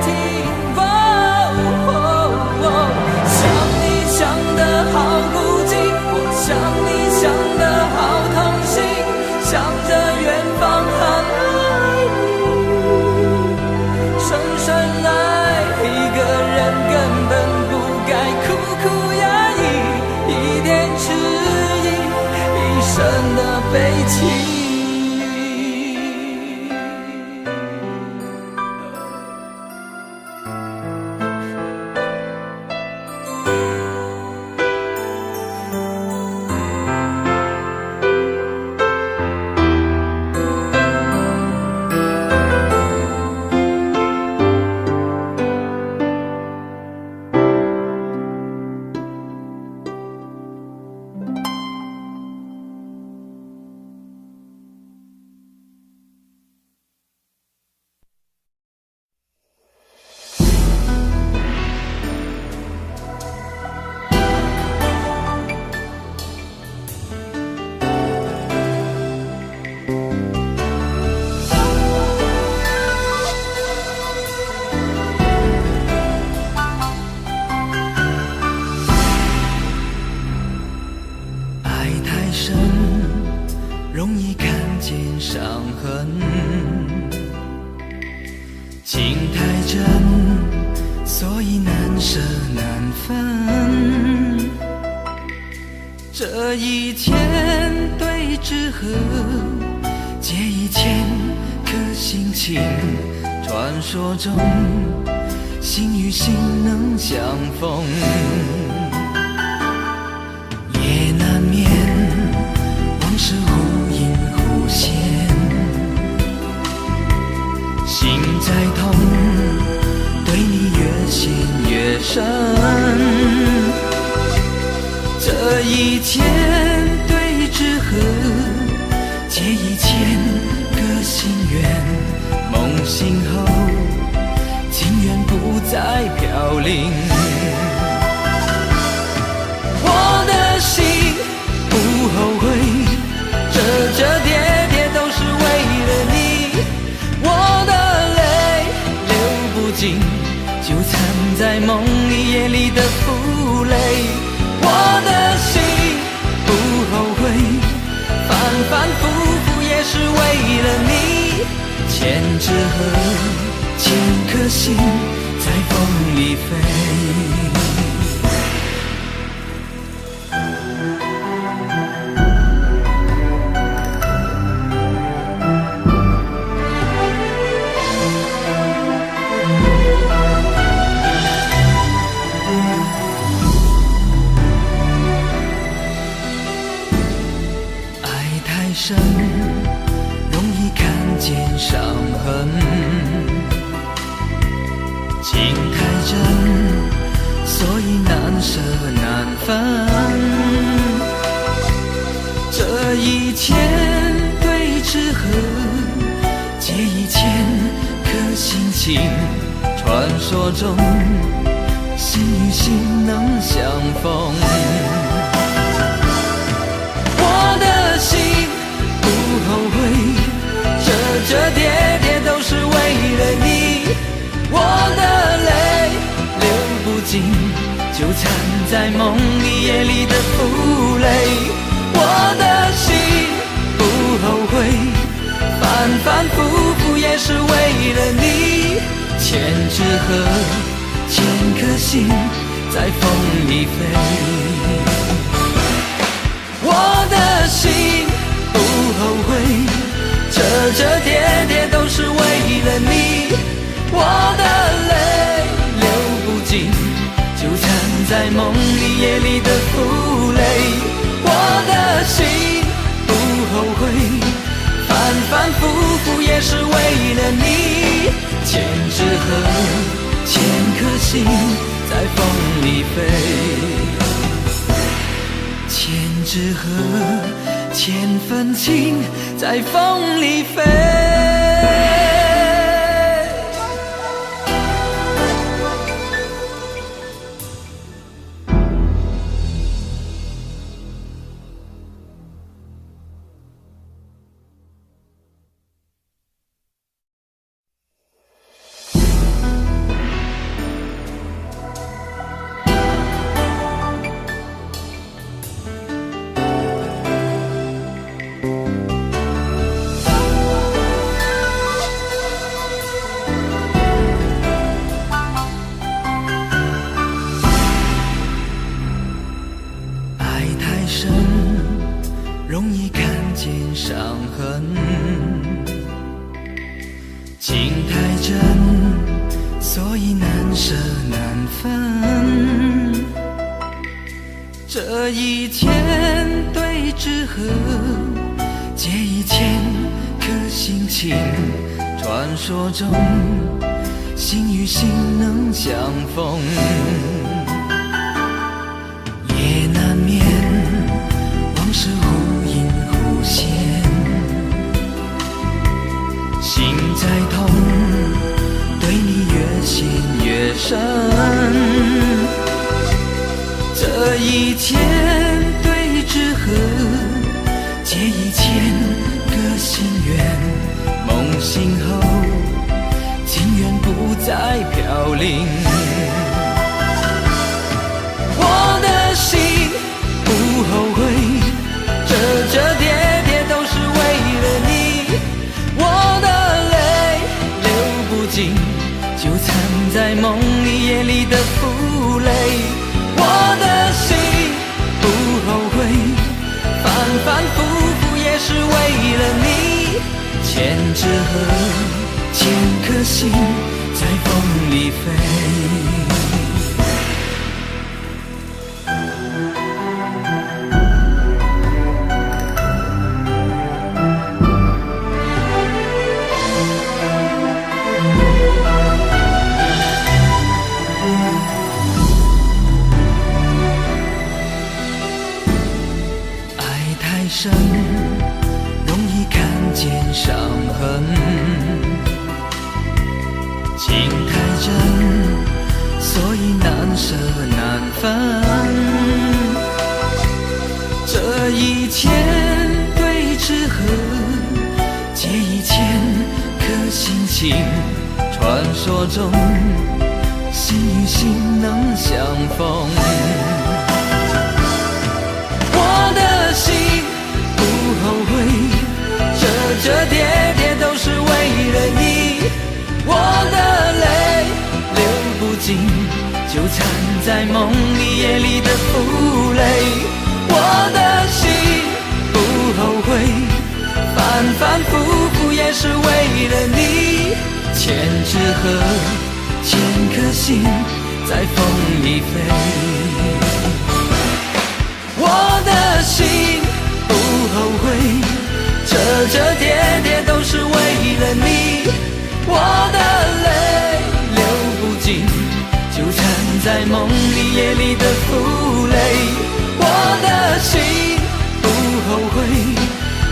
听？想你想得好孤寂，我想你想得好痛心，向着远方喊爱你，深深爱一个人根本不该苦苦压抑，一点迟疑，一生的悲戚。容易看见伤痕，情太真，所以难舍难分。这一天对之河，借1000颗心情，传说中心与心能相逢，也难免往事忽隐忽现，心在痛，对你越陷越深。这一天对之河，借1000个心愿，梦醒后情缘不再飘零。我的心不后悔，折折叠叠都是为了你，我的泪流不尽，就藏在梦里夜里的负累。我的心不后悔，反反复复也是为了你，千纸鹤千颗心在风里飞。深，容易看见伤痕，情太真，所以难舍难分。这一天对之河，借1000颗心情，传说中心与心能相逢。我的心不后悔，折折叠叠都我的泪流不尽，纠缠在梦里夜里的负累。我的心不后悔，反反复复也是为了你。千纸鹤，千颗心在风里飞。我的心不后悔，折折叠叠都是为了你。我的泪流不尽，纠缠在梦里夜里的负累。我的心不后悔，反反复复也是为了你。千纸鹤，千颗心在风里飞。千纸鹤，千份情在风里飞。容易看见伤痕，情太真，所以难舍难分。这一千对纸鹤，结一千颗心情。传说中，心与心能相逢，也难免往事忽隐忽现。心再痛，对你越陷越深。这一千对纸鹤，结一千个心愿。梦醒后，情缘不再飘零。我的心不后悔，折折叠叠都是为了你。我的泪流不尽，纠缠在梦里夜里的负累。我的心不后悔，反反复复也是为了你。千纸鹤，千颗心在风里飞。爱太深，容易看见伤痕，情太真，所以难舍难分。这一千对纸鹤，结一千颗心情。传说中，心与心能相逢。我的心不后悔，折折叠叠都是为了你。我的泪流不尽，纠缠在梦里夜里的负累。我的心不后悔，反反复复也是为了你。千纸鹤，千颗心在风里飞。我的心不后悔，折折叠叠都是为了你。我的泪流不尽，纠缠在梦里夜里的负累。我的心不后悔，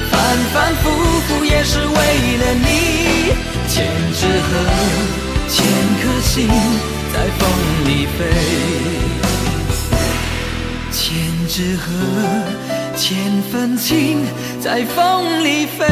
反反复复也是为了你。千纸鹤，千颗心在风里飞。千纸鹤，千份情在风里飞。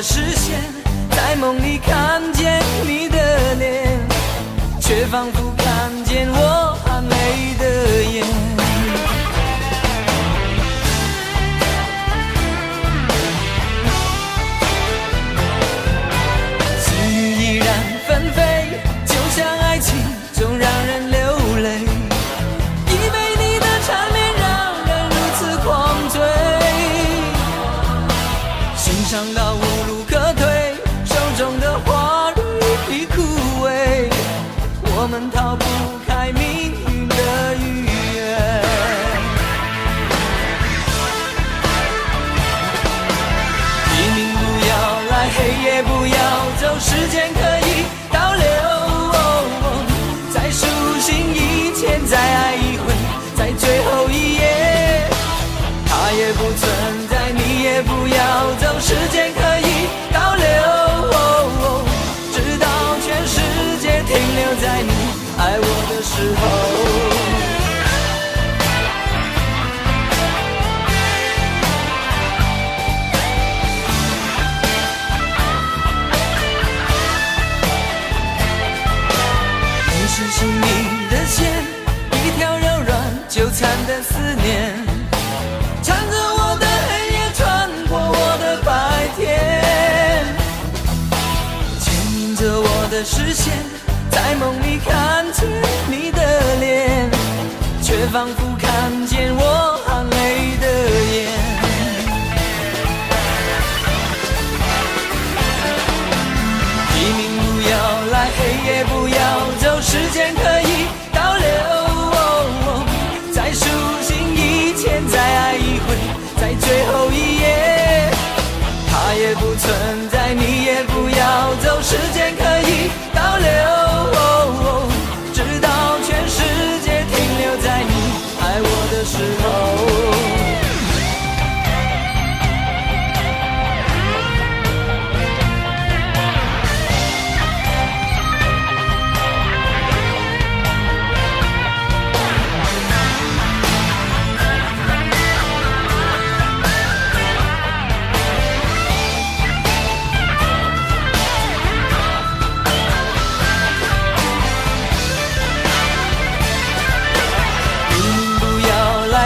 的视线，在梦里看见你的脸，却仿佛看见我含泪的眼。细雨依然纷飞，就像爱情总让人流泪，一杯你的缠绵让人如此狂醉，心伤到无路可退，手中的花蕊已枯萎，我们逃不开命运的预言。黎明不要来，黑夜不要走，时间可以倒流，再苏醒一天，再爱一回，在最后一夜，它也不存在，你也不要走，时间可以倒流，直到全世界停留在你爱我的时候。你是心里的线，一条柔软纠缠的思念，缠着我的黑夜，穿过我的白天，牵引着我的视线，在梦里看见你的脸，却仿佛看见我含泪的眼。黎明不要来，黑夜不要走，时间可以倒流，再苏醒一天，再爱一回，在最后一夜，它也不存在，你也不要走，时间可以倒流，直到全世界停留在你爱我的时候。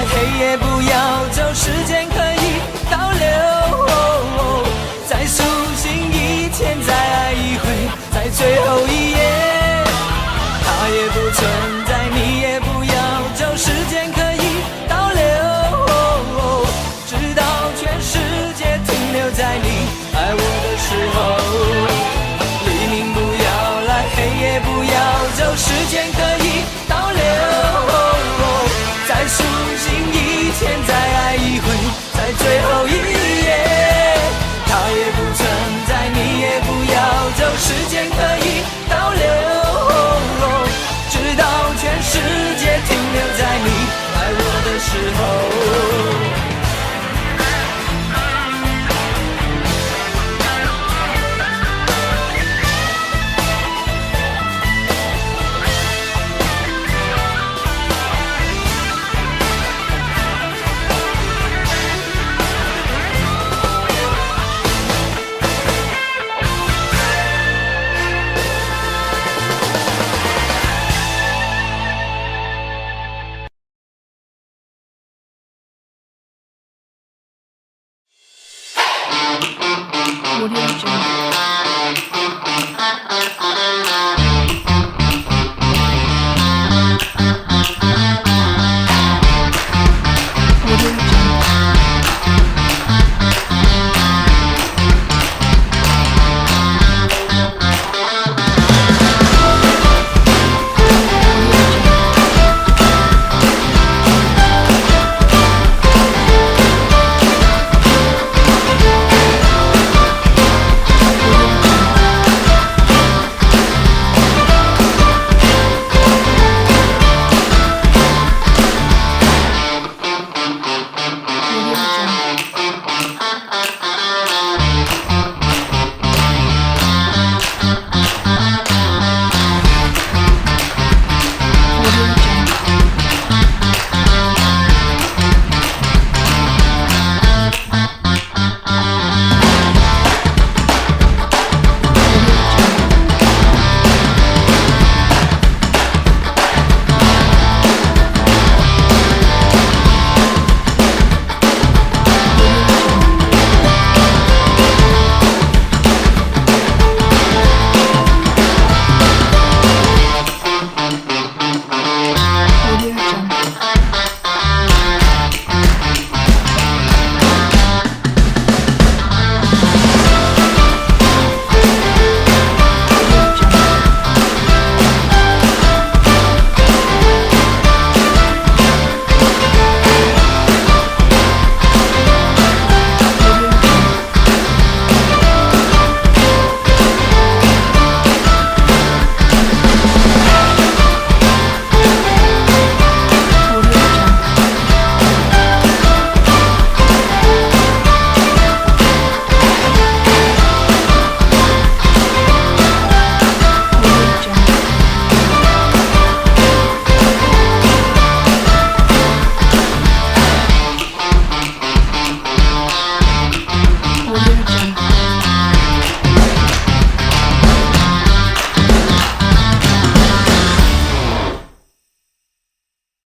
黑夜不要走，时间可以倒流，再苏醒一天，再爱一回，在最后一夜，它也不存在，你也不要走，时间可以倒流，直到全世界停留在你爱我的时候。黎明不要来，黑夜不要走，时间可以倒流，再苏醒一天，再爱一回，在最后一夜，它也不存在，你也不要走，时间可以倒流，直到全世界停留在你爱我的时候。Audio Jungle.